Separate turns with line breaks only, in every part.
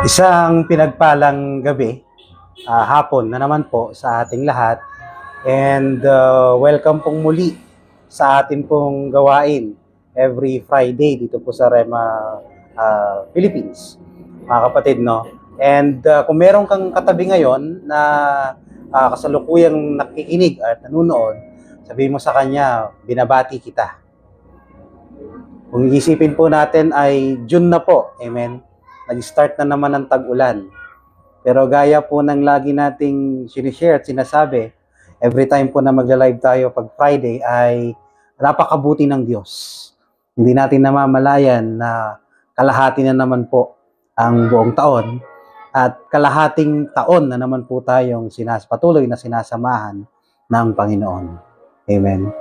Isang pinagpalang gabi, hapon na naman po sa ating lahat, and welcome pong muli sa atin pong gawain every Friday dito po sa Rema Philippines, mga kapatid, no? And kung meron kang katabi ngayon na kasalukuyang nakikinig at nanonood, sabihin mo sa kanya, binabati kita. Kung iisipin po natin ay June na po, amen? Nag-start na naman ang tag-ulan. Pero gaya po ng lagi nating sinishare at sinasabi, every time po na magla-live tayo pag Friday ay napakabuti ng Diyos. Hindi natin namamalayan na kalahati na naman po ang buong taon at kalahating taon na naman po tayong patuloy na sinasamahan ng Panginoon. Amen.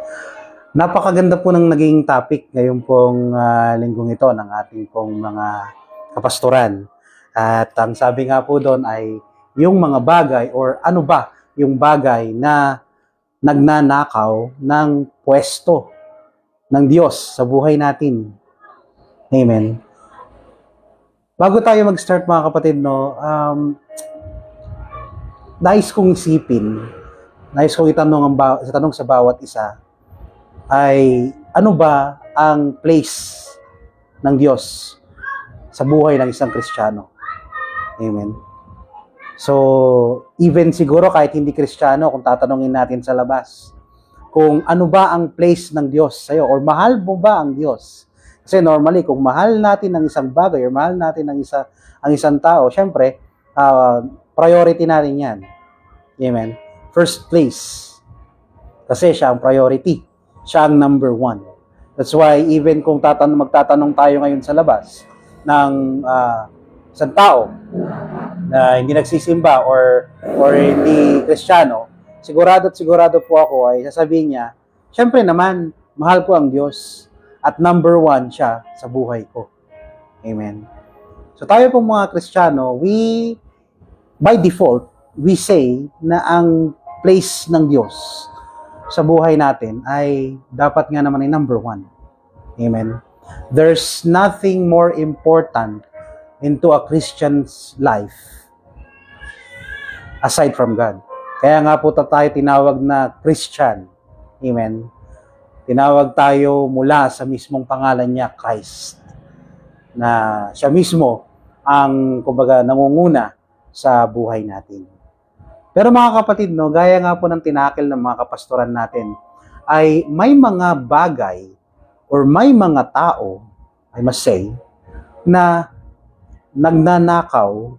Napakaganda po ng naging topic ngayon pong linggong ito ng ating pong mga kapastoran. At ang sabi nga po doon ay yung mga bagay or ano ba yung bagay na nagnanakaw ng pwesto ng Diyos sa buhay natin. Amen. Bago tayo mag-start mga kapatid, no, nais kong itanong sa bawat isa ay ano ba ang place ng Diyos sa buhay ng isang Kristiyano. Amen. So, even siguro kahit hindi Kristiyano, kung tatanungin natin sa labas, kung ano ba ang place ng Diyos sa'yo, or mahal mo ba ang Diyos? Kasi normally, kung mahal natin ang isang bagay, or mahal natin ang isang tao, syempre, priority natin yan. Amen. First place. Kasi siya ang priority. Siya ang number one. That's why, even kung magtatanong tayo ngayon sa labas, ng isang tao na hindi nagsisimba or hindi Kristiyano, sigurado po ako ay sasabihin niya, syempre naman, mahal ko ang Diyos at number one siya sa buhay ko. Amen. So tayo pong mga Kristiyano, by default, we say na ang place ng Diyos sa buhay natin ay dapat nga naman ay number one. Amen. There's nothing more important into a Christian's life aside from God. Kaya nga po tayo tinawag na Christian. Amen. Tinawag tayo mula sa mismong pangalan niya, Christ. Na siya mismo ang, kumbaga, nangunguna sa buhay natin. Pero mga kapatid, no, gaya nga po ng tinakil ng mga kapastoran natin, ay may mga bagay or may mga tao, I must say, na nagnanakaw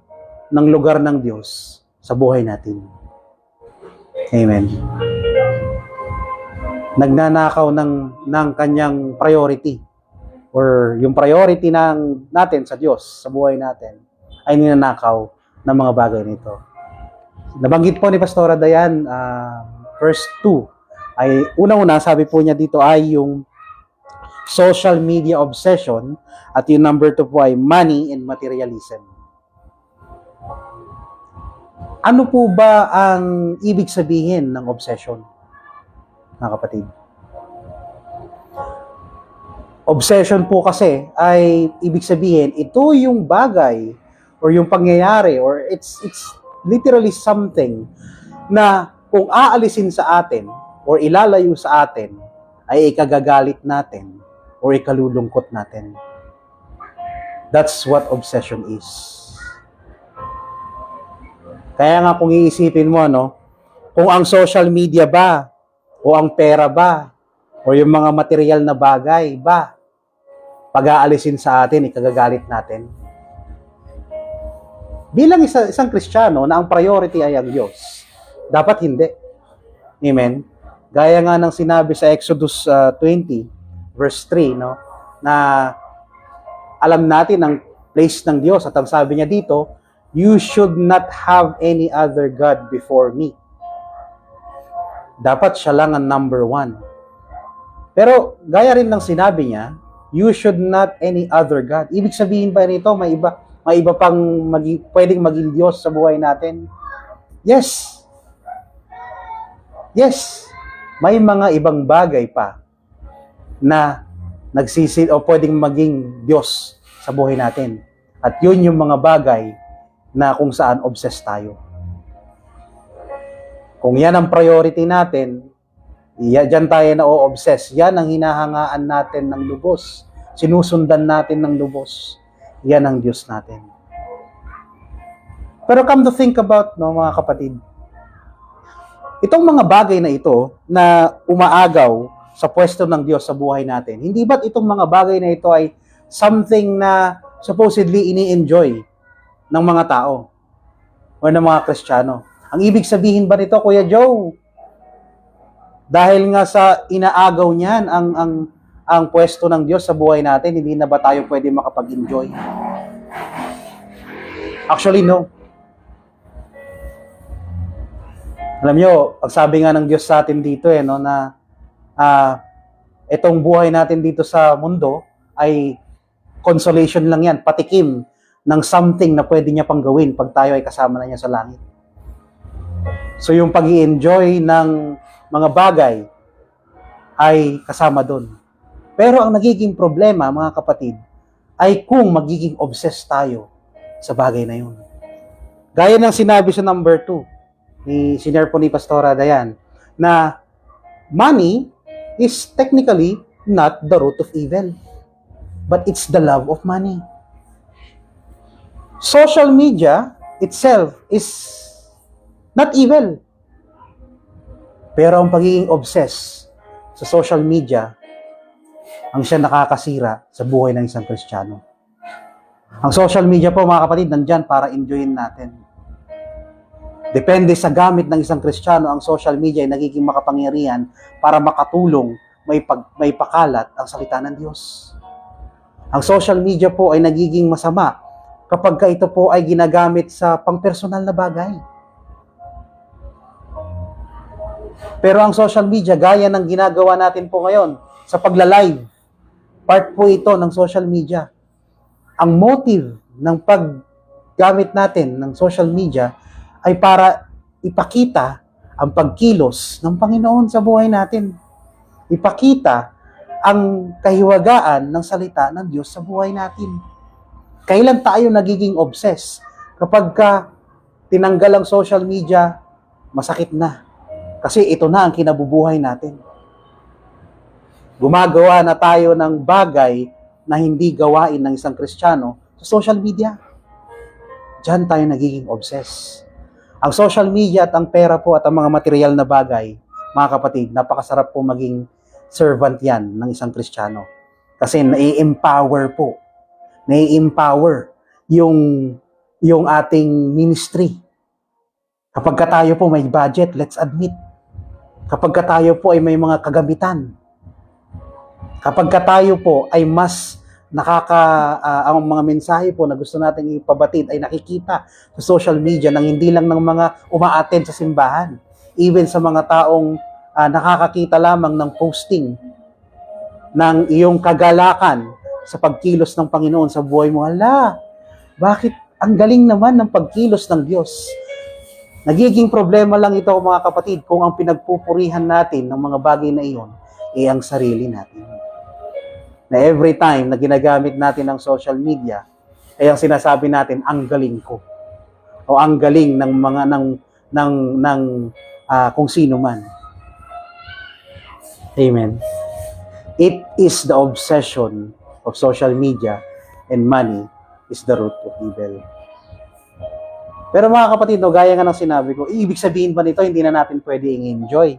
ng lugar ng Diyos sa buhay natin. Amen. Nagnanakaw ng kanyang priority or yung priority natin sa Diyos, sa buhay natin, ay ninanakaw ng mga bagay nito. Nabanggit po ni Pastora Dayan, verse 2, ay unang-una, sabi po niya dito ay yung social media obsession, at yung number 2 po ay money and materialism. Ano po ba ang ibig sabihin ng obsession, mga kapatid? Obsession po kasi ay ibig sabihin, ito yung bagay or yung pangyayari or it's literally something na kung aalisin sa atin or ilalayo sa atin ay ikagagalit natin or ikalulungkot natin. That's what obsession is. Kaya nga kung iisipin mo, no, kung ang social media ba, o ang pera ba, o yung mga material na bagay ba, pag-aalisin sa atin, ikagagalit natin. Bilang isang Kristiyano na ang priority ay ang Diyos, dapat hindi. Amen? Gaya nga ng sinabi sa Exodus 20, verse 3, no, na alam natin ang place ng Diyos at ang sabi niya dito, you should not have any other God before me. Dapat siya lang ang number one. Pero gaya rin ng sinabi niya, you should not any other God. Ibig sabihin ba nito, may iba pang pwedeng maging Diyos sa buhay natin? Yes. Yes. May mga ibang bagay pa na pwedeng maging Diyos sa buhay natin. At yun yung mga bagay na kung saan obsessed tayo. Kung yan ang priority natin, dyan tayo na-obsess. Yan ang hinahangaan natin ng lubos. Sinusundan natin ng lubos. Yan ang Diyos natin. Pero come to think about, no, mga kapatid, itong mga bagay na ito na umaagaw sa pwesto ng Diyos sa buhay natin, hindi ba't itong mga bagay na ito ay something na supposedly ini-enjoy ng mga tao o ng mga Kristiyano? Ang ibig sabihin ba nito, Kuya Joe, dahil nga sa inaagaw niyan ang pwesto ng Diyos sa buhay natin, hindi na ba tayo pwede makapag-enjoy? Actually, no. Alam nyo, ang sabi nga ng Diyos sa atin dito, no, na itong buhay natin dito sa mundo ay consolation lang yan, patikim ng something na pwede niya pang gawin pag tayo ay kasama na niya sa langit. So yung pag-i-enjoy ng mga bagay ay kasama doon. Pero ang nagiging problema, mga kapatid, ay kung magiging obsessed tayo sa bagay na yun. Gaya ng sinabi sa number 2, sinare po ni Pastora Dayan, na money is technically not the root of evil, but it's the love of money. Social media itself is not evil. Pero ang pagiging obsessed sa social media, ang siya nakakasira sa buhay ng isang Kristiyano. Ang social media po, mga kapatid, nandyan para enjoyin natin. Depende sa gamit ng isang Kristiyano, ang social media ay nagiging makapangyarihan para makatulong may pakalat ang salita ng Diyos. Ang social media po ay nagiging masama kapag ito po ay ginagamit sa pangpersonal na bagay. Pero ang social media, gaya ng ginagawa natin po ngayon sa pagla-live, part po ito ng social media. Ang motive ng paggamit natin ng social media ay para ipakita ang pagkilos ng Panginoon sa buhay natin. Ipakita ang kahiwagaan ng salita ng Diyos sa buhay natin. Kailan tayo nagiging obsessed? Kapag tinanggal ang social media, masakit na. Kasi ito na ang kinabubuhay natin. Gumagawa na tayo ng bagay na hindi gawain ng isang Kristiyano sa social media. Diyan tayo nagiging obsessed. Ang social media at ang pera po at ang mga material na bagay, mga kapatid, napakasarap po maging servant yan ng isang Kristiyano. Kasi nai-empower po. Nai-empower yung ating ministry. Kapag tayo po may budget, let's admit. Kapag tayo po ay may mga kagamitan. Kapag tayo po ay mas ang mga mensahe po na gusto nating ipabatid ay nakikita sa social media nang hindi lang ng mga uma-attend sa simbahan. Even sa mga taong nakakakita lamang ng posting ng iyong kagalakan sa pagkilos ng Panginoon sa buhay mo. Hala, bakit ang galing naman ng pagkilos ng Diyos? Nagiging problema lang ito, mga kapatid, kung ang pinagpupurihan natin ng mga bagay na iyon ay ang sarili natin. Na every time na ginagamit natin ang social media, ay ang sinasabi natin, ang galing ko. O ang galing ng mga kung sino man. Amen. It is the obsession of social media and money is the root of evil. Pero mga kapatid, no, gaya nga ng sinabi ko, ibig sabihin ba nito, hindi na natin pwede i-enjoy?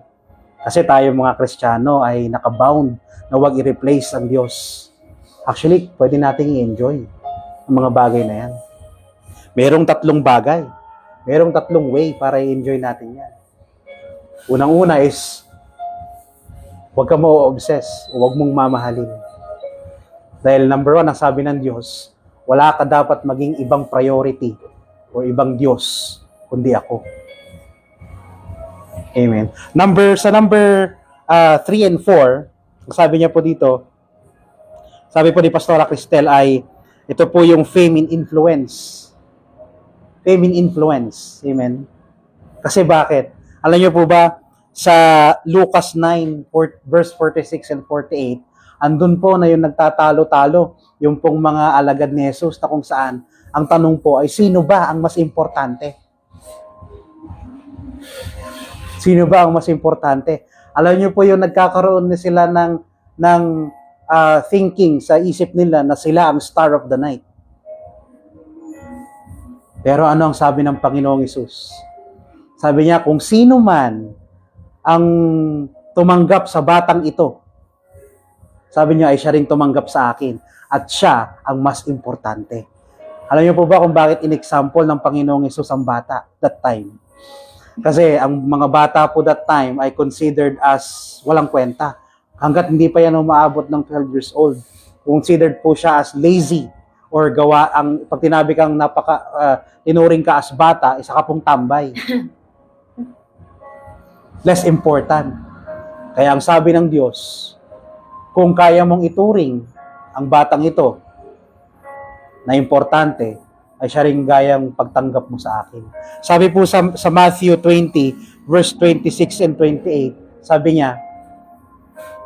Kasi tayo mga Kristiyano ay nakabound na huwag i-replace ang Diyos. Actually, pwede natin i-enjoy ang mga bagay na yan. Merong 3 bagay. Merong 3 way para i-enjoy natin yan. Unang-una is, huwag ka mo-obsess o huwag mong mamahalin. Dahil number 1, ang sabi ng Diyos, wala ka dapat maging ibang priority o ibang Diyos, kundi ako. Amen. Sa number 3 and 4, sabi niya po dito, sabi po ni Pastora Cristel ay, ito po yung fame and influence. Fame and influence. Amen. Kasi bakit? Alam niyo po ba, sa Lucas 9, verse 46 and 48, andun po na yung nagtatalo-talo, yung pong mga alagad ni Jesus na kung saan Ang tanong po ay, sino ba ang mas importante? Sino ba ang mas importante? Alam niyo po yung nagkakaroon na sila ng thinking sa isip nila na sila ang star of the night. Pero ano ang sabi ng Panginoong Hesus? Sabi niya, kung sino man ang tumanggap sa batang ito, sabi niya ay siya rin tumanggap sa akin at siya ang mas importante. Alam niyo po ba kung bakit in-example ng Panginoong Hesus ang bata that time? Kasi ang mga bata po that time ay considered as walang kwenta. Hanggat hindi pa yan umaabot ng 12 years old. Considered po siya as lazy or pag tinabi kang tinuring ka as bata, isa ka pong tambay. Less important. Kaya ang sabi ng Diyos, kung kaya mong ituring ang batang ito na importante, ay siya rin gayang pagtanggap mo sa akin. Sabi po sa Matthew 20, verse 26 and 28, sabi niya,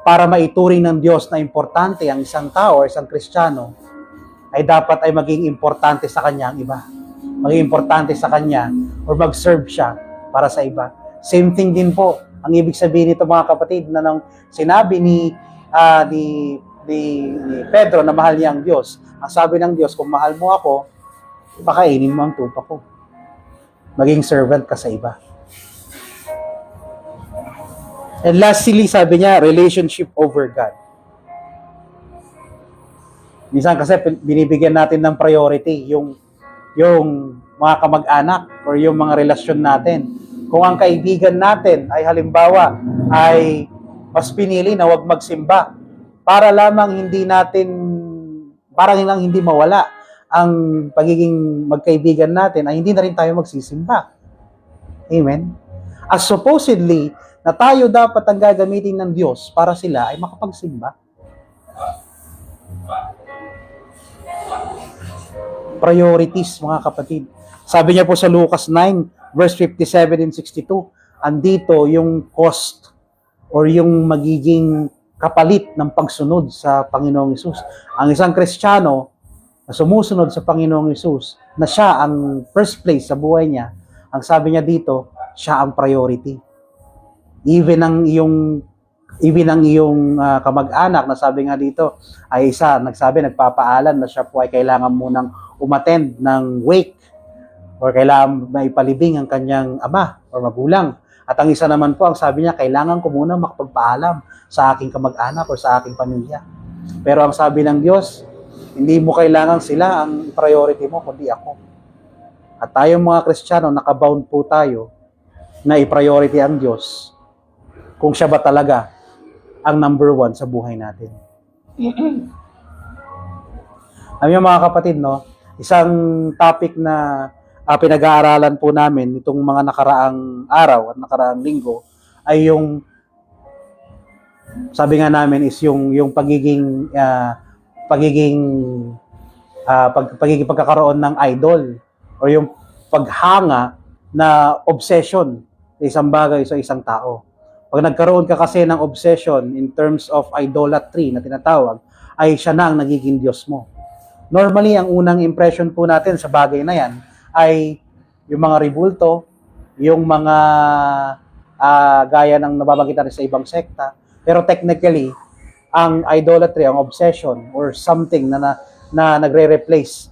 para maituring ng Diyos na importante ang isang tao o isang Kristiyano, ay dapat ay maging importante sa kanya ang iba. Maging importante sa kanya or mag-serve siya para sa iba. Same thing din po. Ang ibig sabihin nito mga kapatid na nang sinabi ni Pedro na mahal niya ang Diyos, ang sabi ng Diyos, kung mahal mo ako, pakainin mo ang tupa ko. Maging servant ka sa iba. And lastly, sabi niya, relationship over God. Minsan kasi binibigyan natin ng priority yung mga kamag-anak or yung mga relasyon natin. Kung ang kaibigan natin ay halimbawa ay mas pinili na wag magsimba para lamang hindi mawala ang pagiging magkaibigan natin, ay hindi na rin tayo magsisimba. Amen? As supposedly, na tayo dapat ang gagamitin ng Diyos para sila ay makapagsimba. Priorities, mga kapatid. Sabi niya po sa Lucas 9, verse 57 and 62, andito yung cost or yung magiging kapalit ng pagsunod sa Panginoong Hesus. Ang isang Kristiyano na sumusunod sa Panginoong Hesus, na siya ang first place sa buhay niya, ang sabi niya dito, siya ang priority. Even ang iyong kamag-anak, na sabi nga dito, ay nagpapaalam na siya po ay kailangan munang umattend ng wake or kailangan maipalibing ang kanyang ama or magulang. At ang isa naman po, ang sabi niya, kailangan ko muna makapagpaalam sa aking kamag-anak or sa aking pamilya. Pero ang sabi ng Diyos, hindi mo kailangan sila ang priority mo, kundi ako. At tayong mga Kristiyano, nakabound po tayo na i-priority ang Diyos kung siya ba talaga ang number one sa buhay natin. Alam niyo mga kapatid, no? Isang topic na pinag-aaralan po namin itong mga nakaraang araw at nakaraang linggo ay yung sabi nga namin is yung pagiging pagkakaroon ng idol o yung paghanga na obsession sa isang bagay sa isang tao. Pag nagkaroon ka kasi ng obsession in terms of idolatry na tinatawag, ay siya na ang nagiging Diyos mo. Normally, ang unang impression po natin sa bagay na yan ay yung mga ribulto, yung mga gaya ng nababanggit natin sa ibang sekta. Pero technically, ang idolatry, ang obsession, or something na nagre-replace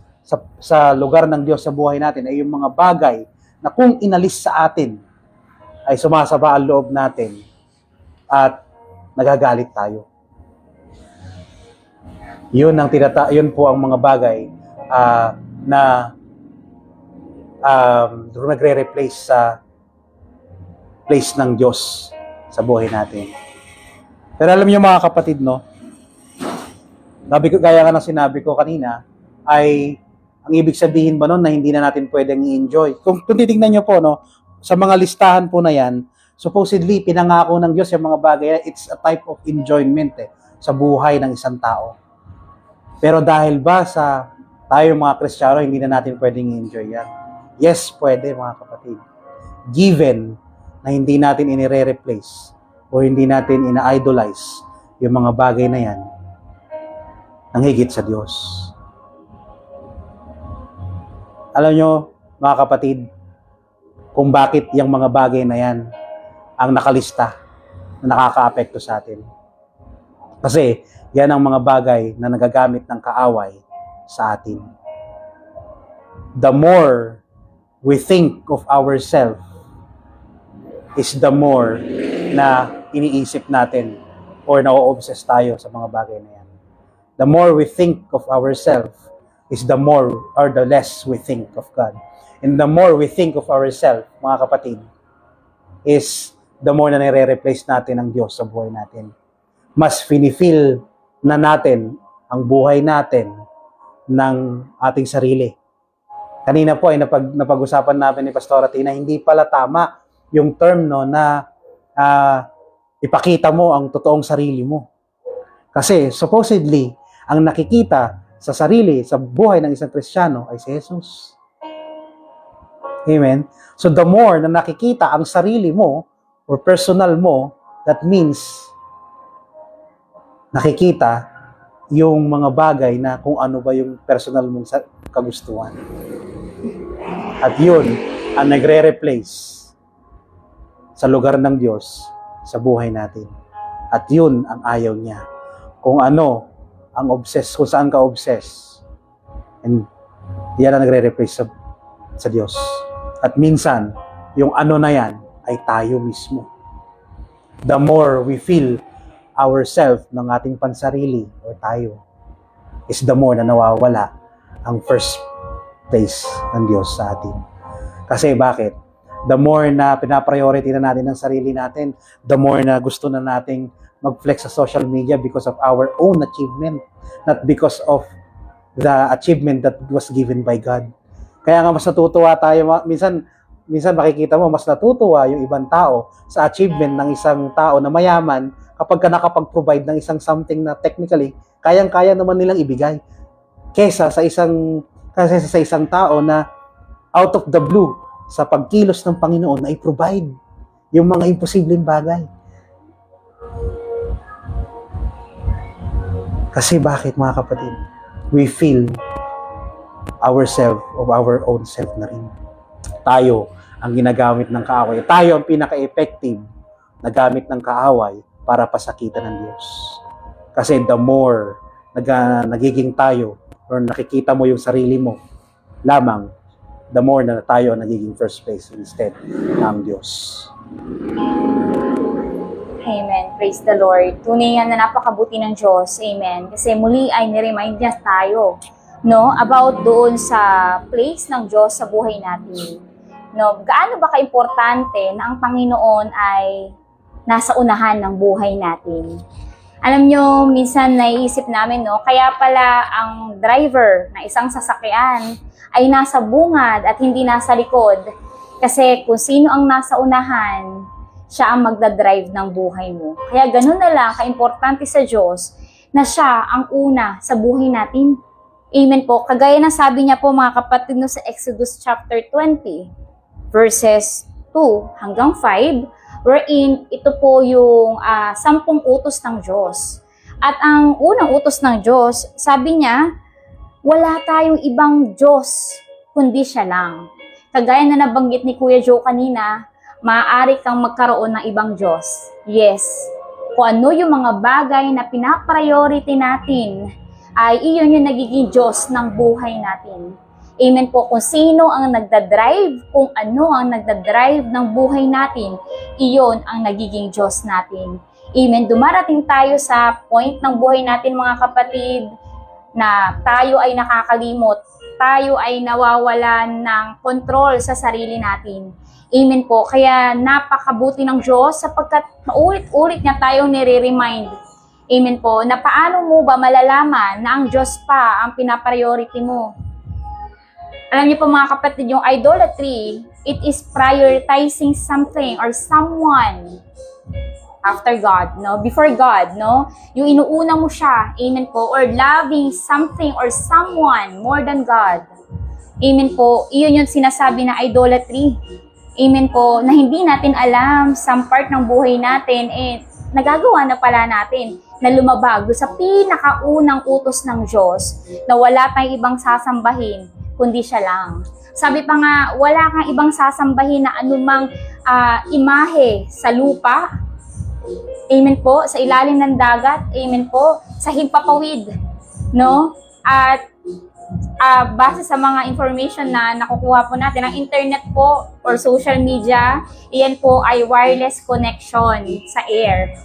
sa lugar ng Diyos sa buhay natin ay yung mga bagay na kung inalis sa atin, ay sumasaba ang loob natin at nagagalit tayo. Yun po ang mga bagay na nagre-replace sa place ng Diyos sa buhay natin. Pero alam niyo mga kapatid, no? Gaya nga ng sinabi ko kanina, ay ang ibig sabihin ba nun na hindi na natin pwedeng i-enjoy? Kung titignan niyo po, no, sa mga listahan po na yan, supposedly, pinangako ng Diyos yung mga bagay, it's a type of enjoyment sa buhay ng isang tao. Pero dahil ba sa tayo mga Kristiyano, hindi na natin pwedeng i-enjoy yan? Yes, pwede mga kapatid. Given na hindi natin inire-replace o hindi natin ina-idolize yung mga bagay na yan ang higit sa Diyos. Alam nyo, mga kapatid, kung bakit yung mga bagay na yan ang nakalista na nakaka-apekto sa atin. Kasi yan ang mga bagay na nagagamit ng kaaway sa atin. The more we think of ourselves is the more na iniisip natin or na-obsess tayo sa mga bagay na yan. The more we think of ourselves is the more or the less we think of God. And the more we think of ourselves, mga kapatid, is the more na nire-replace natin ang Diyos sa buhay natin. Mas finifeel na natin ang buhay natin ng ating sarili. Kanina po ay napag-usapan namin ni Pastora Tina, hindi pala tama yung term no na ipakita mo ang totoong sarili mo. Kasi supposedly, ang nakikita sa sarili, sa buhay ng isang Kristiyano ay si Jesus. Amen? So the more na nakikita ang sarili mo or personal mo, that means nakikita yung mga bagay na kung ano ba yung personal mong kagustuhan. At yun ang nagre-replace sa lugar ng Diyos sa buhay natin. At yun ang ayaw niya. Kung ano ang obsess, kung saan ka obsess. And yan ang nagre-replace sa Diyos. At minsan, yung ano na yan ay tayo mismo. The more we feel ourselves ng ating pansarili or tayo, is the more na nawawala ang first place ng Diyos sa atin. Kasi bakit? The more na pinapriority na natin ang sarili natin, the more na gusto na nating mag-flex sa social media because of our own achievement, not because of the achievement that was given by God. Kaya nga mas natutuwa tayo, minsan makikita mo, mas natutuwa yung ibang tao sa achievement ng isang tao na mayaman kapag ka nakapag-provide ng isang something na technically, kayang-kaya naman nilang ibigay. Kesa sa isang tao na out of the blue, sa pagkilos ng Panginoon na i-provide yung mga imposibleng bagay. Kasi bakit, mga kapatid? We feel ourselves of our own self na rin. Tayo ang ginagamit ng kaaway. Tayo ang pinaka-effective na gamit ng kaaway para pasakitan ng Diyos. Kasi the more nagiging tayo or nakikita mo yung sarili mo lamang, the more na tayo ang nagiging first place instead ng Diyos.
Amen. Praise the Lord. Tunay yan na napakabuti ng Diyos. Amen. Kasi muli ay niremind niya tayo, no, about doon sa place ng Diyos sa buhay natin. No, gaano ba kaimportante na ang Panginoon ay nasa unahan ng buhay natin? Alam nyo, minsan naiisip namin, no, kaya pala ang driver ng isang sasakyan ay nasa bungad at hindi nasa likod. Kasi kung sino ang nasa unahan, siya ang magdadrive ng buhay mo. Kaya ganun na lang, kaimportante sa Diyos na siya ang una sa buhay natin. Amen po. Kagaya ng sabi niya po, mga kapatid, no, sa Exodus chapter 20, verses 2 hanggang 5, wherein ito po yung 10 utos ng Diyos. At ang unang utos ng Diyos, sabi niya, wala tayong ibang Diyos, kundi siya lang. Kagaya na nabanggit ni Kuya Joe kanina, maaari kang magkaroon ng ibang Diyos. Yes, kung ano yung mga bagay na pinapriority natin, ay iyon yung nagiging Diyos ng buhay natin. Amen po. Kung sino ang nagdadrive, kung ano ang nagdadrive ng buhay natin, iyon ang nagiging Diyos natin. Amen. Dumarating tayo sa point ng buhay natin, mga kapatid, na tayo ay nakakalimot, tayo ay nawawalan ng control sa sarili natin. Amen po. Kaya napakabuti ng Diyos sapagkat paulit-ulit niya tayong nire-remind. Amen po. Na paano mo ba malalaman na ang Diyos pa ang pinapriority mo? Alam niyo po, mga kapatid, yung idolatry, it is prioritizing something or someone after God, no? Before God, no? Yung inuuna mo siya, amen po, or loving something or someone more than God. Amen po. Iyon yung sinasabi na idolatry. Amen po, na hindi natin alam sa part ng buhay natin, nagagawa na pala natin na lumabag sa pinakaunang utos ng Diyos na wala tayong ibang sasambahin kundi siya lang. Sabi pa nga, wala kang ibang sasambahin na anumang imahe sa lupa. Amen po. Sa ilalim ng dagat. Amen po. Sa himpapawid. No? At base sa mga information na nakukuha po natin, ang internet po or social media, iyan po ay wireless connection sa air.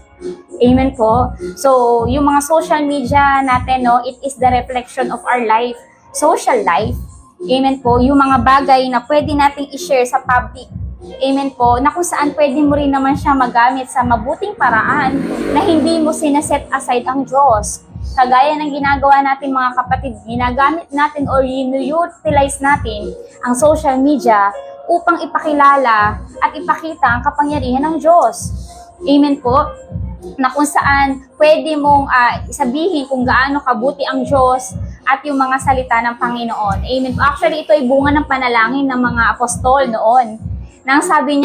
Amen po. So, yung mga social media natin, no, it is the reflection of our life, social life. Amen po. Yung mga bagay na pwede nating i-share sa public. Amen po. Na kung saan pwede mo rin naman siya magamit sa mabuting paraan na hindi mo sinaset aside ang Diyos. Kagaya ng ginagawa natin mga kapatid, ginagamit natin or utilize natin ang social media upang ipakilala at ipakita ang kapangyarihan ng Diyos. Amen po. Na kung saan pwede mong sabihin kung gaano kabuti ang Diyos at yung mga salita ng Panginoon. Amen. Actually, ito ay bunga ng panalangin ng mga apostol noon. Nang sabi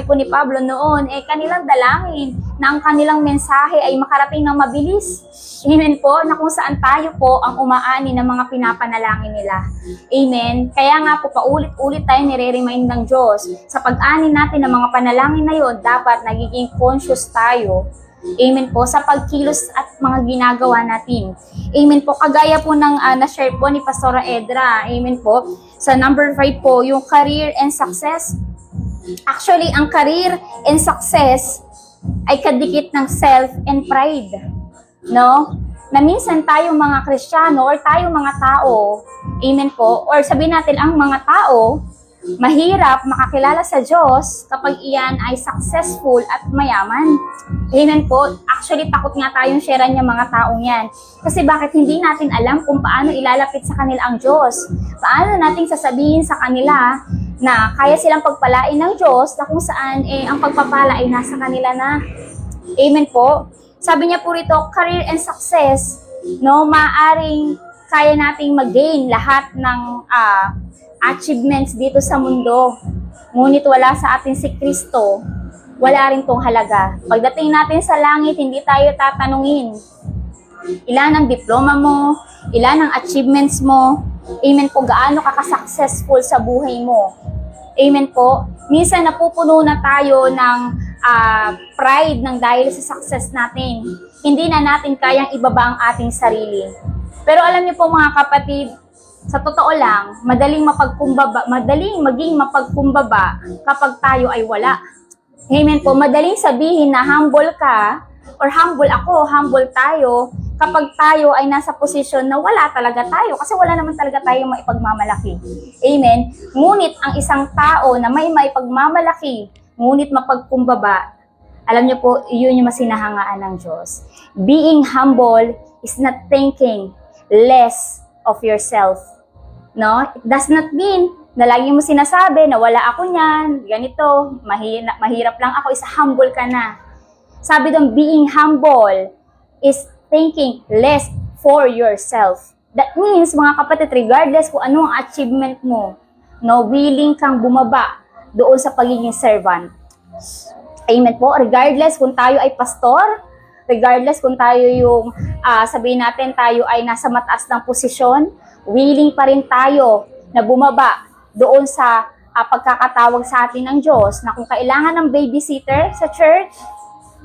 po ni Pablo noon, kanilang dalangin na ang kanilang mensahe ay makarating ng mabilis. Amen po, na kung saan tayo po ang umaani ng mga pinapanalangin nila. Amen. Kaya nga po, paulit-ulit tayo nire-remind ng Diyos. Sa pag-ani natin ng mga panalangin na yon, dapat nagiging conscious tayo. Amen po, sa pagkilos at mga ginagawa natin. Amen po, kagaya po ng na-share po ni Pastora Edra. Amen po. Sa number 5 po, yung career and success. Actually, ang career and success ay kadikit ng self and pride. No? Na minsan tayong mga Kristiyano or tayong mga tao, amen po, or sabihin natin ang mga tao, mahirap makakilala sa Diyos kapag iyan ay successful at mayaman. Amen po. Actually, takot nga tayong sharean yung mga taong yan. Kasi bakit hindi natin alam kung paano ilalapit sa kanila ang Diyos? Paano natin sasabihin sa kanila na kaya silang pagpalain ng Diyos na kung saan ang pagpapala ay nasa kanila na. Amen po. Sabi niya po rito, career and success, no, maaring kaya nating mag-gain lahat ng achievements dito sa mundo. Ngunit wala sa atin si Kristo, wala rin tong halaga. Pagdating natin sa langit, hindi tayo tatanungin ilan ang diploma mo, ilan ang achievements mo, amen po, gaano ka ka-successful sa buhay mo. Amen po. Minsan napupuno na tayo ng pride ng dahil sa success natin. Hindi na natin kayang ibaba ang ating sarili. Pero alam niyo po mga kapatid, sa totoo lang, madaling maging mapagkumbaba kapag tayo ay wala. Amen po. Madaling sabihin na humble ka or humble ako, humble tayo kapag tayo ay nasa posisyon na wala talaga tayo kasi wala naman talaga tayong maipagmamalaki. Amen. Ngunit ang isang tao na may maipagmamalaki, ngunit mapagkumbaba, alam niyo po, iyon yung masinahangaan ng Diyos. Being humble is not thinking less of yourself. No? It does not mean na lagi mo sinasabi na wala ako niyan, ganito, mahirap lang ako, isa humble ka na. Sabi doon, being humble is thinking less for yourself. That means, mga kapatid, regardless kung ano ang achievement mo, no, willing kang bumaba doon sa pagiging servant. Amen po. Regardless kung tayo ay pastor, regardless kung tayo yung, sabihin natin, tayo ay nasa mataas ng posisyon, willing pa rin tayo na bumaba doon sa pagkakatawag sa atin ng Diyos na kung kailangan ng babysitter sa church,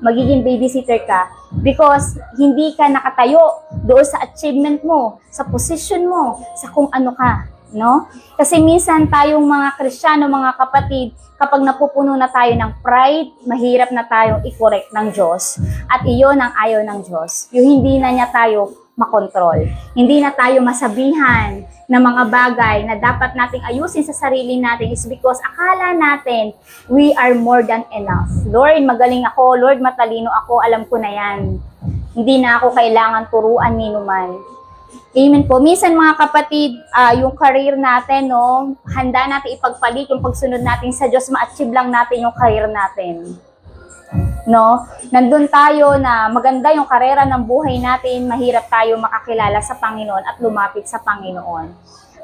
magiging babysitter ka because hindi ka nakatayo doon sa achievement mo, sa position mo, sa kung ano ka, no? Kasi minsan tayong mga Kristiyano, mga kapatid, kapag napupuno na tayo ng pride, mahirap na tayong i-correct ng Diyos. At iyon ang ayaw ng Diyos. Yung hindi na niya tayo makontrol. Hindi na tayo masabihan ng mga bagay na dapat nating ayusin sa sarili natin is because akala natin we are more than enough. Lord, magaling ako. Lord, matalino ako. Alam ko na yan. Hindi na ako kailangan turuan ni numan. Amen po. Minsan mga kapatid, yung career natin, no, handa natin ipagpalit yung pagsunod natin sa Diyos, ma-achieve lang natin yung career natin. No? Nandun tayo na maganda yung karera ng buhay natin, mahirap tayo makakilala sa Panginoon at lumapit sa Panginoon.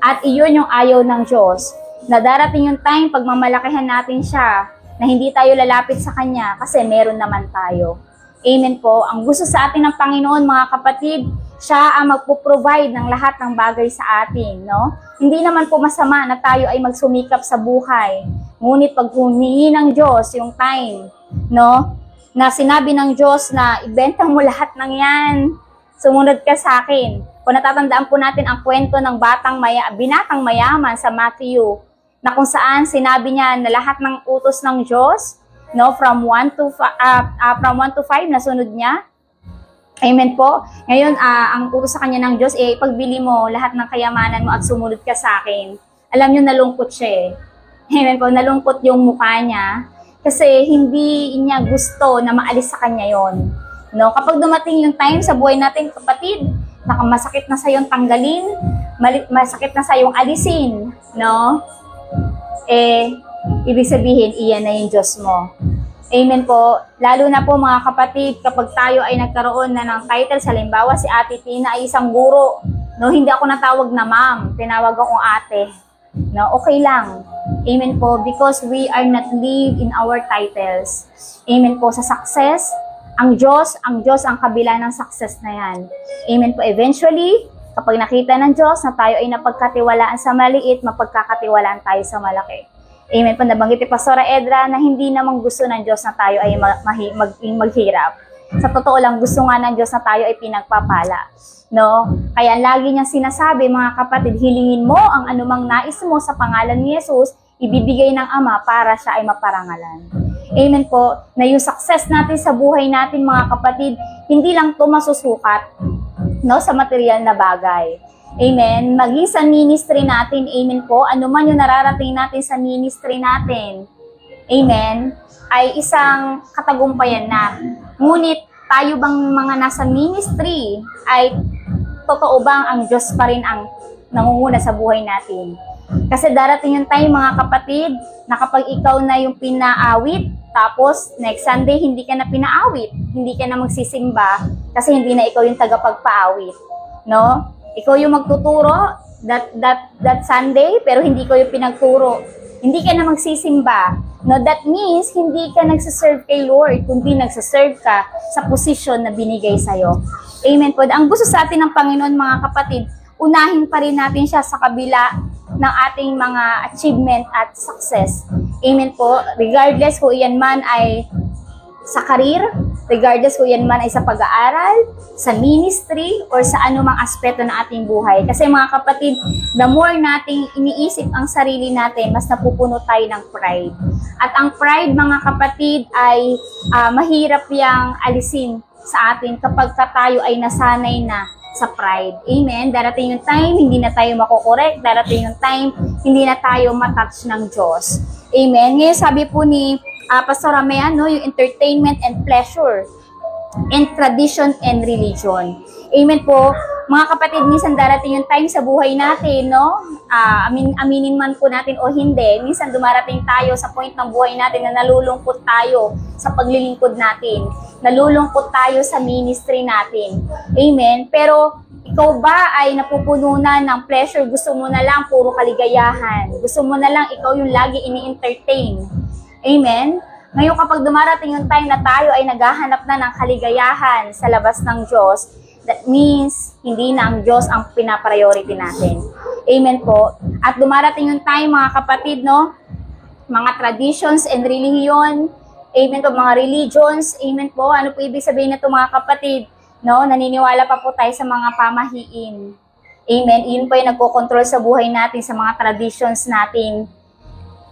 At iyon yung ayaw ng Diyos, na darating yung time pag mamalakihan natin siya, na hindi tayo lalapit sa Kanya kasi meron naman tayo. Amen po. Ang gusto sa atin ng Panginoon, mga kapatid, Siya ang magpo-provide ng lahat ng bagay sa atin, no? Hindi naman po masama na tayo ay magsumikap sa buhay. Ngunit pag humingi ng Diyos yung time, no? Na sinabi ng Diyos na ibenta mo lahat ng yan, sumunod ka sa akin. Kung natatandaan po natin ang kwento ng binatang mayaman sa Matthew, na kung saan sinabi niya na lahat ng utos ng Diyos, no, from 1 to 5 na sunod niya. Amen po. Ngayon, ang utos sa kanya ng Diyos, ipagbili mo lahat ng kayamanan mo at sumunod ka sa akin. Alam niyo, nalungkot siya eh. Amen po, nalungkot yung mukha niya kasi hindi niya gusto na maalis sa kanya yon. No? Kapag dumating yung time sa buhay natin, kapatid, masakit na sa yung tanggalin, masakit na sa yung alisin, no? Ibig sabihin, iyan na yung Diyos mo. Amen po. Lalo na po mga kapatid, kapag tayo ay nagkaroon na ng title, halimbawa si Ate Tina ay isang guro, no, hindi ako natawag na ma'am, tinawag akong ate. No, okay lang. Amen po, because we are not live in our titles. Amen po sa success. Ang Diyos ang kabila ng success na yan. Amen po. Eventually, kapag nakita ng Diyos na tayo ay napagkatiwalaan sa maliit, mapagkakatiwalaan tayo sa malaki. Amen po, nabanggit ni Pastora Edra na hindi namang gusto ng Diyos na tayo ay maghirap. Sa totoo lang, gusto nga ng Diyos na tayo ay pinagpapala. No? Kaya lagi niyang sinasabi, mga kapatid, hilingin mo ang anumang nais mo sa pangalan ni Jesus, ibibigay ng Ama para siya ay maparangalan. Amen po, na yung success natin sa buhay natin, mga kapatid, hindi lang ito masusukat, no, sa material na bagay. Amen. Maging sa ministry natin, amen po, ano man yung nararating natin sa ministry natin, amen, ay isang katagumpayan na. Ngunit, tayo bang mga nasa ministry, ay totoo bang ang Diyos pa rin ang nangunguna sa buhay natin? Kasi darating yung time, mga kapatid, na kapag ikaw na yung pinaawit, tapos next Sunday, hindi ka na pinaawit, hindi ka na magsisimba, kasi hindi na ikaw yung tagapagpaawit. No? Ikaw yung magtuturo that Sunday, pero hindi ko yung pinagturo. Hindi ka na magsisimba. No, that means hindi ka nagsaserve kay Lord, kundi nagsaserve ka sa posisyon na binigay sa'yo. Amen po. Ang gusto sa atin ng Panginoon, mga kapatid, unahin pa rin natin siya sa kabila ng ating mga achievement at success. Amen po. Regardless kung iyan man ay sa career, regardless kung yan man ay sa pag-aaral, sa ministry, or sa anumang aspeto ng ating buhay. Kasi mga kapatid, the more nating iniisip ang sarili natin, mas napupuno tayo ng pride. At ang pride, mga kapatid, ay mahirap yang alisin sa atin kapag tayo ay nasanay na sa pride. Amen? Darating yung time, hindi na tayo makokorek. Darating yung time, hindi na tayo matouch ng Diyos. Amen? Ngayon, sabi po ni Pastor Ramean, no, yung entertainment and pleasure, and tradition and religion. Amen po. Mga kapatid, minsan darating yung time sa buhay natin, no? Aminin man po natin o hindi, minsan dumarating tayo sa point ng buhay natin na nalulungkot tayo sa paglilingkod natin. Nalulungkot tayo sa ministry natin. Amen? Pero ikaw ba ay napupuno na ng pleasure? Gusto mo na lang puro kaligayahan. Gusto mo na lang ikaw yung lagi ini-entertain. Amen? Ngayon kapag dumarating yung time na tayo ay naghahanap na ng kaligayahan sa labas ng Diyos, that means hindi na ang Diyos ang pinapriority natin. Amen po. At dumarating yung time, mga kapatid, no? Mga traditions and religion, amen po, mga religions, amen po. Ano po ibig sabihin nito, mga kapatid? No? Naniniwala pa po tayo sa mga pamahiin. Amen. Iyon po yung nagko-control sa buhay natin, sa mga traditions natin.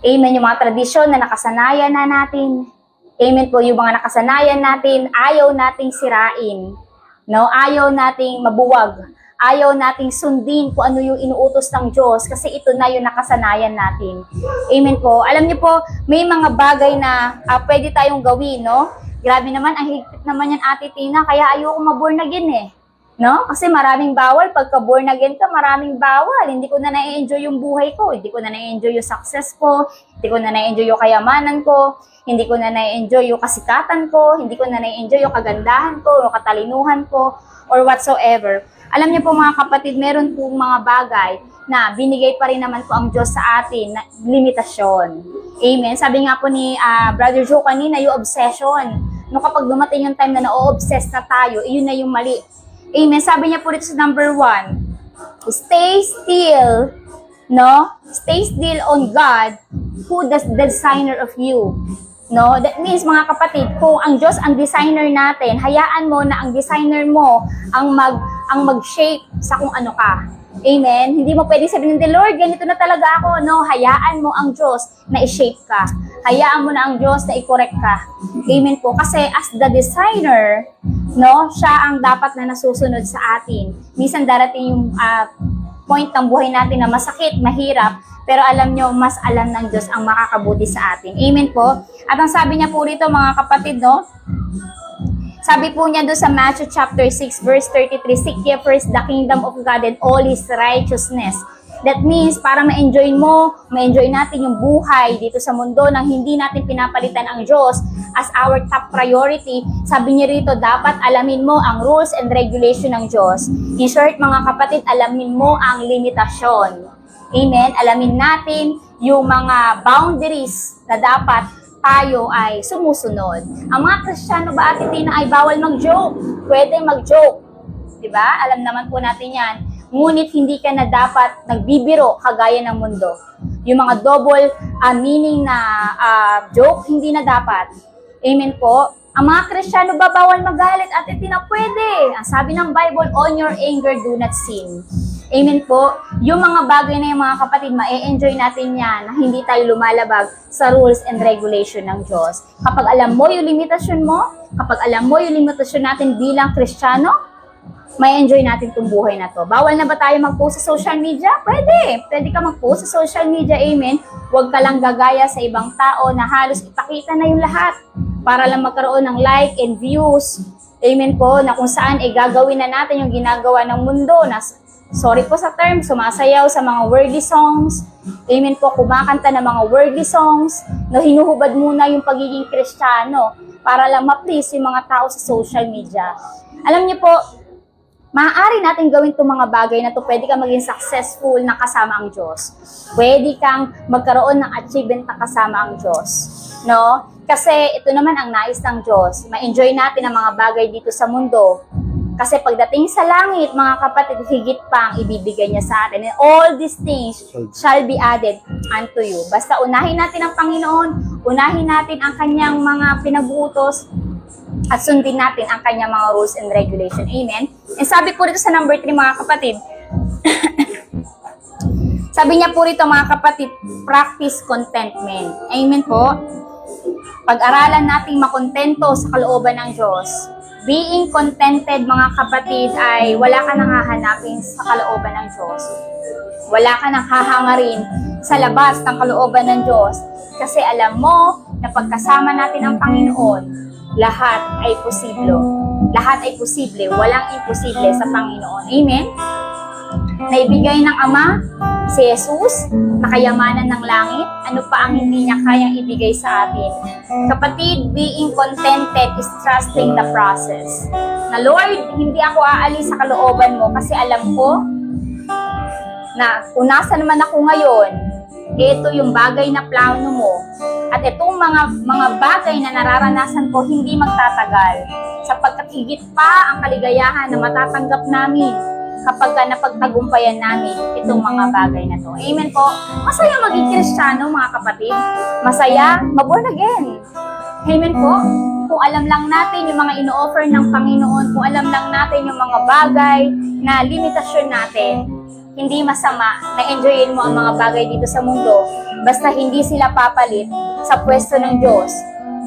Amen, yung mga tradisyon na nakasanayan na natin. Amen po, yung mga nakasanayan natin, ayaw nating sirain. No? Ayaw nating mabuwag. Ayaw nating sundin kung ano yung inuutos ng Diyos kasi ito na yung nakasanayan natin. Amen po. Alam niyo po, may mga bagay na pwede tayong gawin, no? Grabe naman, ang higpit naman yan, Ate Tina, kaya ayoko ma-born again eh. No? Kasi maraming bawal. Pagka born again ka, maraming bawal. Hindi ko na na-enjoy yung buhay ko. Hindi ko na na-enjoy yung success ko. Hindi ko na na-enjoy yung kayamanan ko. Hindi ko na na-enjoy yung kasikatan ko. Hindi ko na na-enjoy yung kagandahan ko, yung katalinuhan ko, or whatsoever. Alam niyo po, mga kapatid, meron po mga bagay na binigay pa rin naman po ang Diyos sa atin na limitasyon. Amen. Sabi nga po ni Brother Joe kanina, yung obsession. No, kapag dumating yung time na na-obsess na tayo, yun na yung mali. Amen. Sabi niya po dito sa number 1, stay still, no? Stay still on God, who is the designer of you. No, that means mga kapatid, kung ang Diyos ang designer natin, hayaan mo na ang designer mo ang mag-shape sa kung ano ka. Amen. Hindi mo pwedeng sabihin, Lord, ganito na talaga ako. No, hayaan mo ang Diyos na i-shape ka. Hayaan mo na ang Diyos na i-correct ka. Amen po. Kasi as the designer, no, siya ang dapat na nasusunod sa atin. Minsan darating yung point ng buhay natin na masakit, mahirap, pero alam nyo, mas alam ng Diyos ang makakabuti sa atin. Amen po. At ang sabi niya po rito, mga kapatid, no? Sabi po niya doon sa Matthew chapter 6, verse 33, seek ye first the kingdom of God and all His righteousness. That means, para ma-enjoy natin yung buhay dito sa mundo nang hindi natin pinapalitan ang Diyos as our top priority. Sabi niya rito, dapat alamin mo ang rules and regulation ng Diyos. In short, mga kapatid, alamin mo ang limitasyon. Amen? Alamin natin yung mga boundaries na dapat tayo ay sumusunod. Ang mga Kristiyano ba, Ate Tina, ay bawal mag-joke? Pwede mag-joke. Diba? Alam naman po natin yan. Ngunit hindi ka na dapat nagbibiro kagaya ng mundo. Yung mga double meaning na joke, hindi na dapat. Amen po. Ang mga Kristiyano ba bawal magalit? Ate Tina, pwede. Ang sabi ng Bible, on your anger, do not sin. Amen po. Yung mga bagay na yung mga kapatid, ma-enjoy natin yan na hindi tayo lumalabag sa rules and regulation ng Diyos. Kapag alam mo yung limitasyon mo, kapag alam mo yung limitasyon natin bilang Kristiyano, may enjoy natin itong buhay na to. Bawal na ba tayo mag-post sa social media? Pwede. Pwede ka mag-post sa social media, amen. Huwag ka lang gagaya sa ibang tao na halos ipakita na yung lahat para lang magkaroon ng like and views. Amen po, na kung saan gagawin na natin yung ginagawa ng mundo na, sorry po sa term, sumasayaw sa mga worldly songs. Amen po, kumakanta ng mga worldly songs. No, hinuhubad muna yung pagiging Kristiyano para lang ma-please yung mga tao sa social media. Alam niyo po, maaari natin gawin itong mga bagay na to. Pwede kang maging successful na kasama ang Diyos. Pwede kang magkaroon ng achievement na kasama ang Diyos. No? Kasi ito naman ang nais ng Diyos. Ma-enjoy natin ang mga bagay dito sa mundo. Kasi pagdating sa langit, mga kapatid, higit pa ang ibibigay niya sa atin. And all these things shall be added unto you. Basta unahin natin ang Panginoon, unahin natin ang kanyang mga pinag-uutos, at sundin natin ang kanyang mga rules and regulation. Amen? And sabi po rito sa number 3, mga kapatid, sabi niya po rito, mga kapatid, practice contentment. Amen po? Pag-aralan natin makontento sa kalooban ng Diyos. Being contented, mga kapatid, ay wala ka nang hahanapin sa kalooban ng Diyos. Wala ka nang hahangarin sa labas ng kalooban ng Diyos. Kasi alam mo na pagkasama natin ang Panginoon, lahat ay posible. Lahat ay posible. Walang imposible sa Panginoon. Amen? Naibigay ng Ama si Jesus na kayamanan ng langit. Ano pa ang hindi niya kayang ibigay sa atin? Kapatid, being contented is trusting the process. Na Lord, hindi ako aalis sa kalooban mo kasi alam ko na kung nasa naman ako ngayon, ito yung bagay na plano mo. At itong mga bagay na nararanasan ko hindi magtatagal. Sapagkat higit pa ang kaligayahan na matatanggap namin kapag napagtagumpayan namin itong mga bagay na to. Amen po. Masaya maging Kristiyano, mga kapatid. Masaya, mag-born again. Amen po. Kung alam lang natin yung mga ino-offer ng Panginoon, kung alam lang natin yung mga bagay na limitasyon natin, hindi masama na enjoyin mo ang mga bagay dito sa mundo basta hindi sila papalit sa pwesto ng Diyos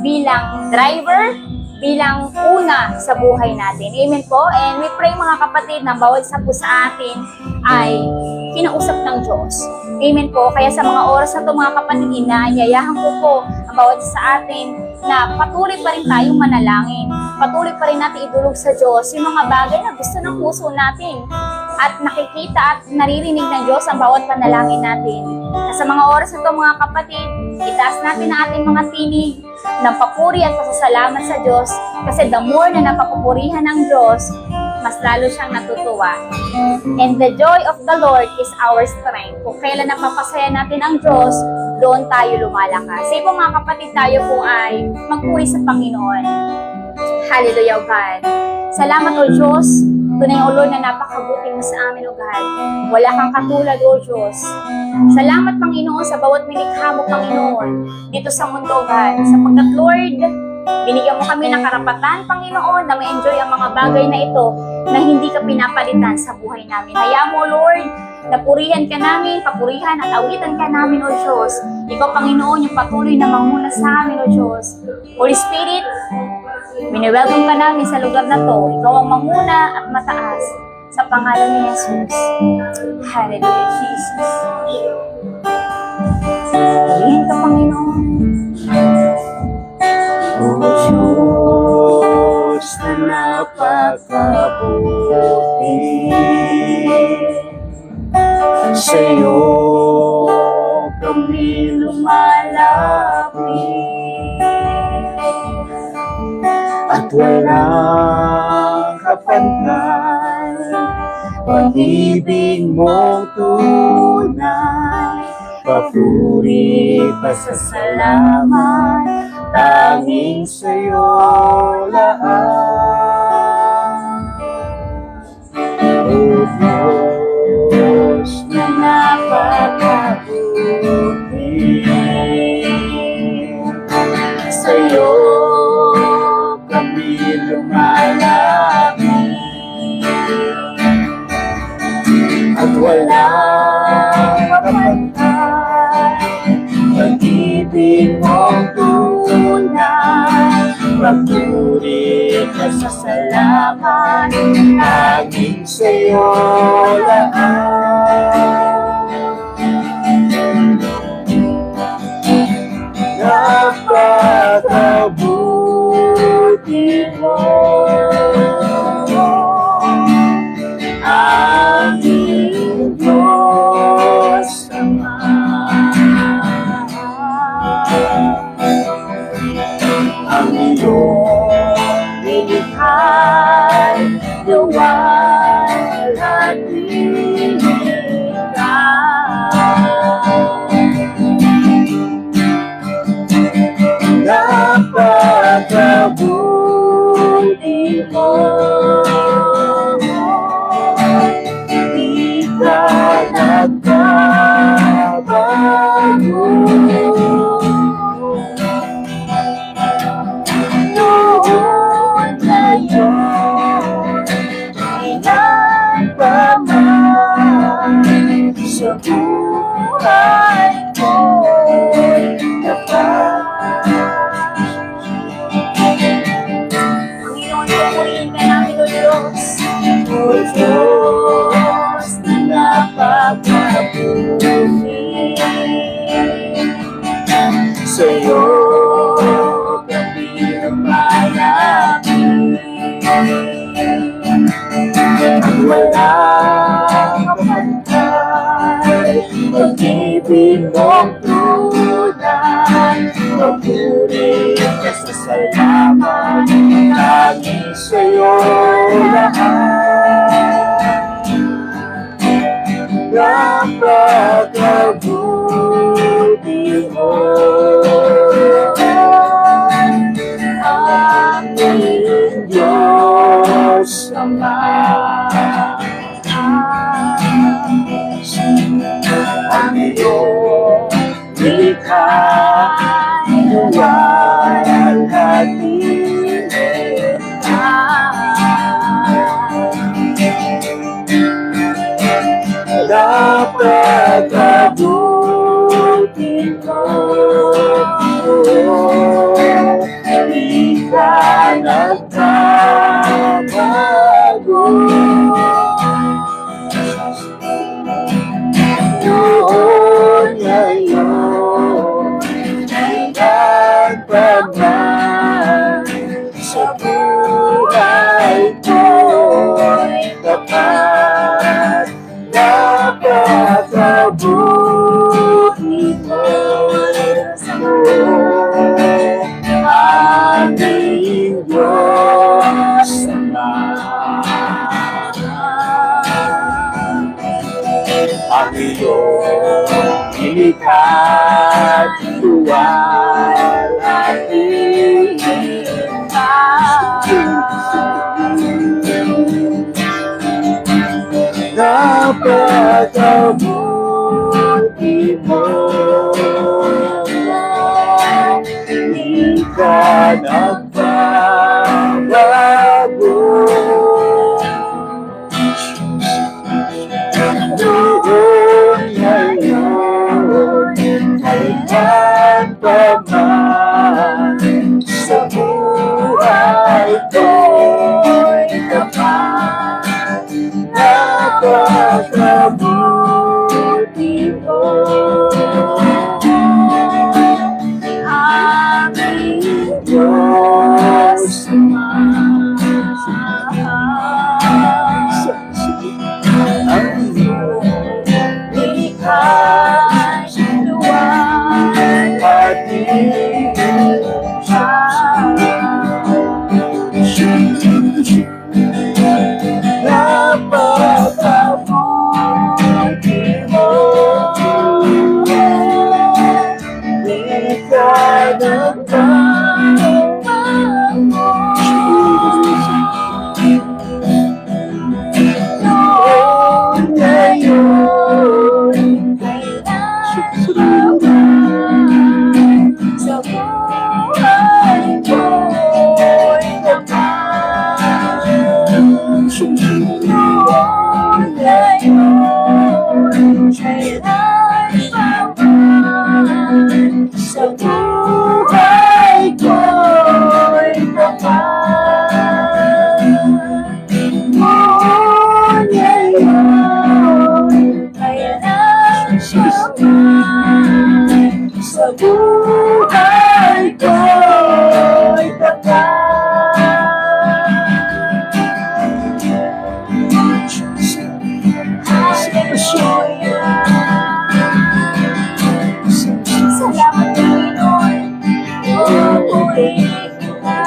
bilang driver, bilang una sa buhay natin. Amen po. And we pray, mga kapatid, na bawat isa po sa atin ay kinausap ng Diyos. Amen po. Kaya sa mga oras na ito, mga kapatid, inaanyayahan ko po ang bawat isa sa atin na patuloy pa rin tayong manalangin. Patuloy pa rin natin idulog sa Diyos yung mga bagay na gusto ng puso natin. At nakikita at naririnig ng Diyos ang bawat panalangin natin. Sa mga oras na ito, mga kapatid, itaas natin ang ating mga tinig ng papuri at pasasalamat sa Diyos. Kasi the more na napapupurihan ng Diyos, mas lalo siyang natutuwa. And the joy of the Lord is our strength. Kung kailan napapasaya natin ang Diyos, doon tayo lumalakas. Sige po, mga kapatid, tayo po ay magpuri sa Panginoon. Hallelujah, God. Salamat, O Diyos, Tunay, O Lord, na napakabuti mo sa amin, O God. Wala kang katulad, O Diyos. Salamat, Panginoon, sa bawat nilikha mo, Panginoon, dito sa mundo, O God. Sapagkat, Lord, binigyan mo kami ng karapatan, Panginoon, na ma-enjoy ang mga bagay na ito na hindi ka pinapalitan sa buhay namin. Hayaan mo, Lord, na purihan ka namin, papurihan at awitan ka namin, O Diyos. Ikaw, Panginoon, yung patuloy na manguna sa amin, O Diyos. Holy Spirit, welcome ka namin sa lugar na to. Ikaw ang manguna at mataas. Sa pangalan ni Jesus. Hallelujah, Jesus. Purihin ka, Panginoon.
O Diyos na napakabuti, sa'yo kami lumalapit, at walang kapantay, pag-ibig mong tunay, papuri, pasasalamat, tanging sa'yo lahat. O Diyos na napakabuti, sa'yo kami lumalapit, at walang kapantay, pag-ibig mong tunay, papuri, pasasalamat, tanging sa'yo lahat. Napakabuti mo, aming Diyos Ama. Ang iyong nilikha't luwal at napakabuti mo, di ka nagbabago. Noon, ngayon, kailan pa man, sa buhay ko'y tapat.
Panginoon, purihin ka namin, O Diyos.
O Diyos na napakabuti, sa'yo kami lumalapit, at walang kapantay, pag-ibig mong tunay, papuri, pasasalamat, tanging sa'yo lahat. Napakabuti mo, aming Diyos Ama. Ang iyong nilikha't luwal at napakabuti mo, di ka nagbabago. Noon, ngayon, kailan pa man, sa buhay ko'y tapat. Napakabuti mo, aming Diyos Ama. Ang iyong nilikha't luwal at napakabuti mo. Di ka nagbabago. Noon ngayon, kailan pa man, sa buhay ko'y tapat, napakabuti mo. Aming Diyos ang iyong likha'y luwag at napakabuti mo. Di ka nagbabago. Noon ngayon, kailan pa man, sa buhay ko'y tapat. Noon ngayon, kailan pa man, sa buhay ko'y tapat. Noon ngayon, kailan pa man, sa buhay ko'y tapat. Salamat Panginoon, pupurihin kita.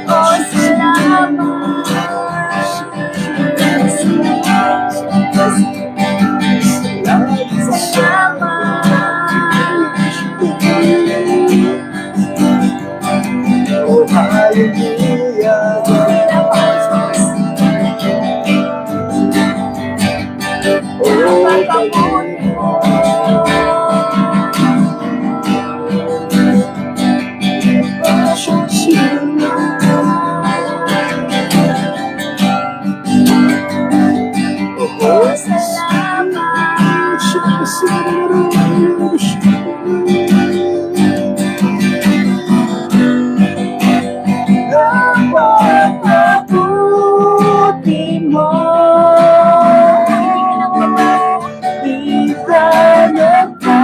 Oh, salamat. Oh, hallelujah. Napakabuti mo. Di ka nagbabago.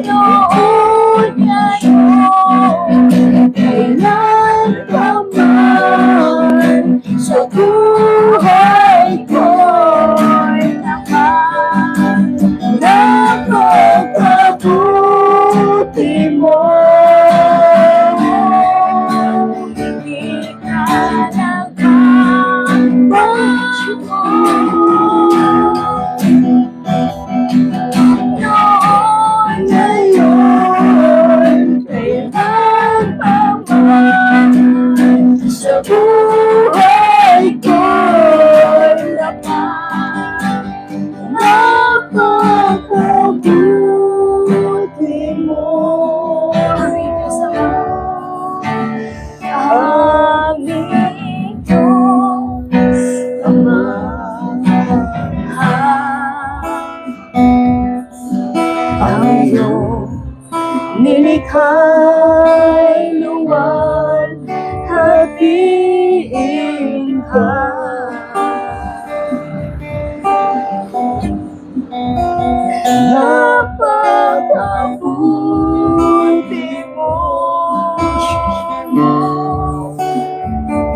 Noon ngayon, kailan pa man, sa buhay ko'y tapat. Napakabuti mo. Di ka nagbabago. Noon ngayon, kailan pa man, sa buhay ko'y tapat. Napakabuti mo. Aming Diyos Ama, ang iyong nilikha'y luwal at napakabuti mo.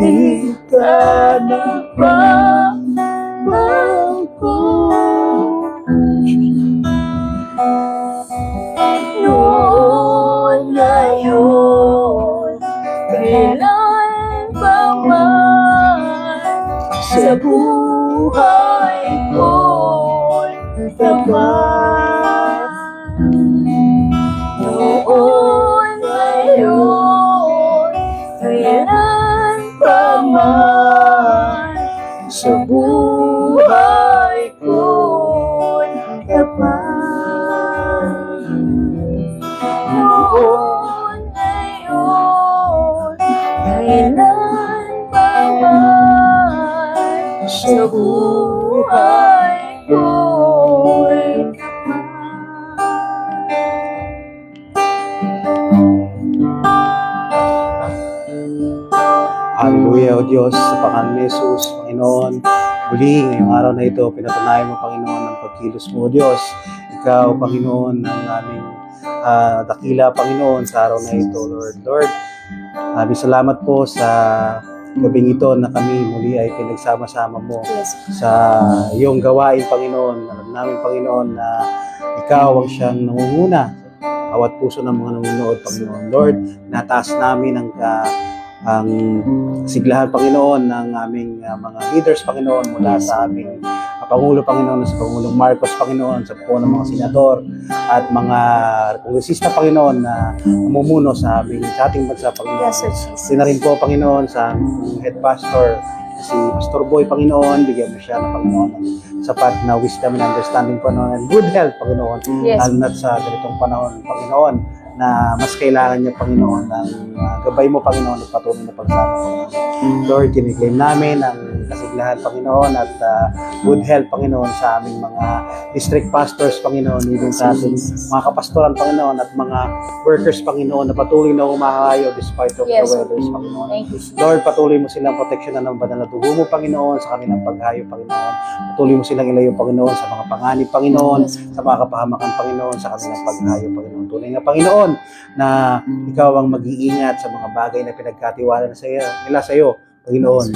Di ka nagbabago. Noon ngayon, kailan pa man, sa buhay ko'y tapat. Noon sa
buhay ko'y tapat. Noon, ngayon, kailan pa man, sa buhay ko'y tapat.
Hallelujah, O Diyos, sa pangalan ni Jesus, Panginoon. Muli, ngayong araw na ito, pinatunayan mo, Panginoon, ang pagkilos mo, O Diyos. Ikaw, Panginoon, ang aming dakila, Panginoon, sa araw na ito, Lord. Lord, maraming salamat po sa gabing ito na kami muli ay pinagsama-sama mo
Yes.
sa iyong gawain, Panginoon. Alam namin, Panginoon, na ikaw ang siyang nangunguna bawat puso ng mga nanonood, Panginoon. Lord, nataas namin ang siglahan, Panginoon, ng aming mga leaders, Panginoon, mula sa aming Pangulo, Panginoon, sa Pangulong Marcos, Panginoon, sa po ng mga senador at mga kongresista, Panginoon, na namumuno sa ating bansa, Panginoon.
Yes, Lord Jesus.
Sina rin po, Panginoon, sa head pastor, si Pastor Boy, Panginoon, bigyan mo siya ng Panginoon ng sapat na wisdom and understanding, Panginoon, and good health, Panginoon,
Yes.
lalo na sa ganitong panahon, Panginoon, na mas kailangan niya, Panginoon, ng gabay mo, Panginoon, at patuloy na pagsama. Lord, kiniklaim namin ang kasiglahan, Panginoon, at good health, Panginoon, sa aming mga district pastors, Panginoon, even sa ating mga kapastoran, Panginoon, at mga workers, Panginoon, na patuloy na humahayo despite of
Yes.
the weathers, Panginoon.
Thank you, Jesus.
Lord, patuloy mo silang proteksyonan ng banal na dugo mo, Panginoon, sa kanilang paghayo, Panginoon. Patuloy mo silang ilayo, Panginoon, sa mga panganib, Panginoon, sa mga kapahamakan, Panginoon, sa kanilang paghayo, Panginoon. Tunay nga, Panginoon, na ikaw ang mag-iingat sa mga bagay na pinagkatiwala nila sa iyo, Panginoon.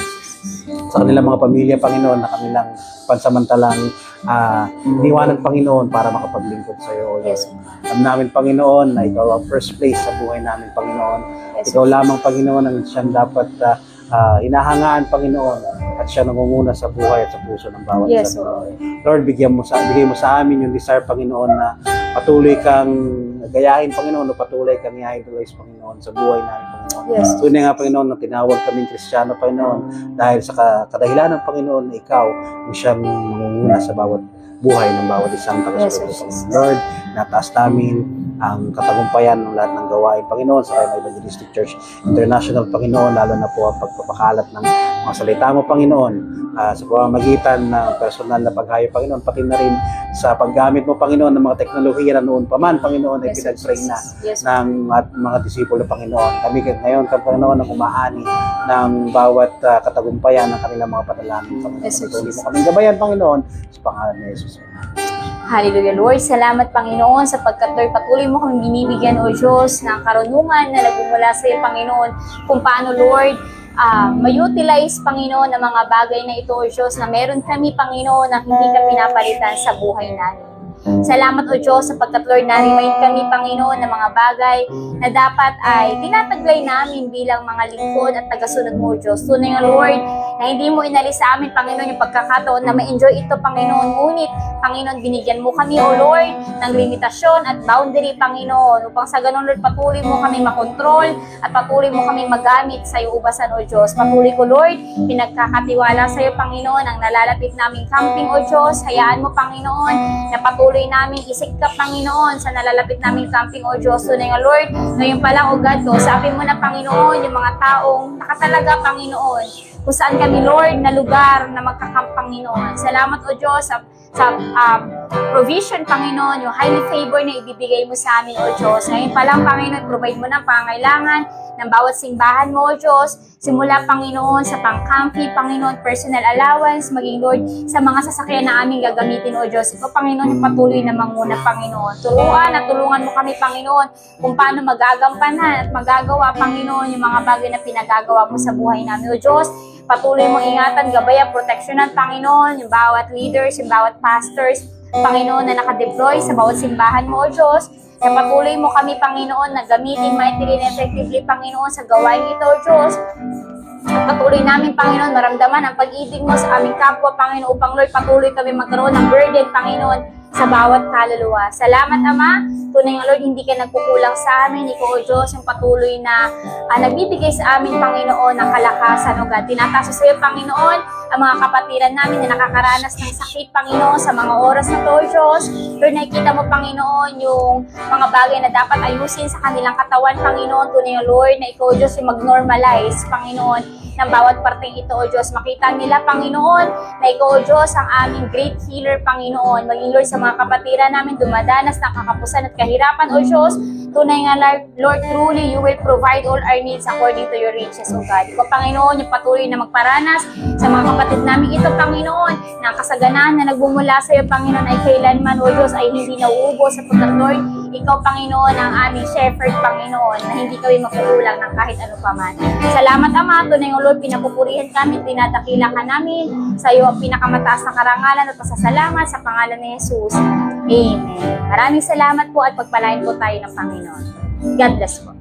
Sa kanilang mga pamilya, Panginoon, na kanilang pansamantalang iniwanan, Panginoon, para makapaglingkod sa iyo, Lord.
Yes.
Alam namin, Panginoon, na ikaw ang first place sa buhay namin, Panginoon.
Yes.
Ikaw lamang, Panginoon, ang siyang dapat hinahangaan, Panginoon, at siya nangunguna sa buhay at sa puso ng bawat
Yes,
isa, Lord. Lord, bigay mo sa amin yung desire, Panginoon, na patuloy kang gayahin, Panginoon, o patuloy kang i-idolize, Panginoon, sa buhay namin, Panginoon.
Yes.
Tunay nga, Panginoon, na tinawag kaming Kristiyano, Panginoon, dahil sa kadahilan ng Panginoon na ikaw ang siyang nangunguna sa bawat buhay ng bawat isang
Yes,
tagasunod,
yes, yes.
Panginoon. Lord, nataas namin ang katagumpayan ng lahat ng gawain, Panginoon, sa Kaya Evangelistic Church International, Panginoon, lalo na po ang pagpapakalat ng mga salita mo, Panginoon, sa pamamagitan ng personal na paghayo, Panginoon, pati na rin sa paggamit mo, Panginoon, ng mga teknolohiya na noon pa man, Panginoon, ay
Yes,
pinag-train na
Yes.
ng mga disipulo, Panginoon. Kami ngayon, Panginoon, ang umaani ng bawat katagumpayan ng kanilang mga panalangin, Panginoon.
Yes, Lord
Patuloy mo
Jesus.
kaming gabayan, Panginoon, sa pangalan ni Jesus.
Hallelujah, Lord. Salamat, Panginoon, sapagkat, Lord, patuloy mo kami binibigyan, O Diyos, ng karunungan na nagmumula sa iyo, Panginoon, kung paano, Lord, ma-utilize, Panginoon, ang mga bagay na ito, O Diyos, na meron kami, Panginoon, na hindi ka pinapalitan sa buhay namin. Salamat, O Diyos, sapagkat, Lord, na-remind kami, Panginoon, ng mga bagay na dapat ay tinataglay namin bilang mga lingkod at tagasunod mo, O Diyos. Tunay nga, Lord, na hindi mo inalis sa amin, Panginoon, yung pagkakataon na ma-enjoy ito, Panginoon. Ngunit, Panginoon, binigyan mo kami, O Lord, ng limitasyon at boundary, Panginoon, upang sa ganun, Lord, patuloy mo kami makontrol at patuloy mo kami magamit sa iyong ubasan, O Diyos. Patuloy ko, Lord, pinagkakatiwala sa iyo, Panginoon, ang nalalapit naming camping, O Diyos. Hayaan mo, Panginoon, na patuloy namin isikap, Panginoon, sa nalalapit naming camping, O Diyos. Tunay nga, Lord, ngayon pa lang, O God, usapin mo na, Panginoon, yung mga taong nakatalaga, Panginoon, kung saan kami, Lord, na lugar na magkakamp, Panginoon. Salamat, O Diyos, sa provision, Panginoon, yung highly favor na ibibigay mo sa amin, O Diyos. Ngayon pa lang, Panginoon, provide mo ng pangangailangan ng bawat simbahan mo, O Diyos. Simula, Panginoon, sa pang-campy, Panginoon, personal allowance, maging, Lord, sa mga sasakyan na aming gagamitin, O Diyos. Ito, Panginoon, patuloy na manguna, Panginoon. Tulungan mo kami, Panginoon, kung paano magagampanan at magagawa, Panginoon, yung mga bagay na pinagagawa mo sa buhay namin, O Diyos. Patuloy mong ingatan, gabayan, proteksyonan, Panginoon, yung bawat leaders, yung bawat pastors, Panginoon, na nakadeploy sa bawat simbahan mo, O Diyos. Na patuloy mo kami, Panginoon, na gamitin mightily and effectively, Panginoon, sa gawain ito, O Diyos. At patuloy namin, Panginoon, maramdaman ang pag-ibig mo sa aming kapwa, Panginoon, upang, Lord, patuloy kami magkaroon ng burden, Panginoon, sa bawat kaluluwa. Salamat, Ama. Tunay nga, Lord, hindi ka nagkukulang sa amin. Ikaw, O Diyos, yung patuloy na nagbibigay sa amin, Panginoon, ng kalakasan, O God. Tinataso sa iyo, Panginoon, ang mga kapatiran namin na nakakaranas ng sakit, Panginoon, sa mga oras na to, O Diyos. Lord, nakikita mo, Panginoon, yung mga bagay na dapat ayusin sa kanilang katawan, Panginoon. Tunay nga, Lord, na ikaw, O Diyos, yung mag-normalize, Panginoon, ng bawat parteng ito, O Diyos. Makita nila, Panginoon, na ikaw, O Diyos, ang aming great healer, Panginoon. Maging, Lord, sa mga kapatiran namin dumadanas ng kakapusan at kahirapan, O Diyos. Tunay nga, Lord, truly, you will provide all our needs according to your riches, O God. Ikaw, Panginoon, yung patuloy na magparanas sa mga kapatid namin ito, Panginoon, na kasaganaan na nagbumula sa iyo, Panginoon, ay kailanman, O Diyos, ay hindi nauubos sapagkat, Lord, ikaw, Panginoon, ang aming shepherd, Panginoon, na hindi kami makukulang ng kahit ano pa man. Salamat, Ama. Tunay nga, Lord, pinapupurihan kami, tinadakila ka namin. Sa iyo ang pinakamataas na karangalan at pasasalamat sa pangalan ni Jesus. Amen. Maraming salamat po at pagpalain po tayo ng Panginoon. God bless po.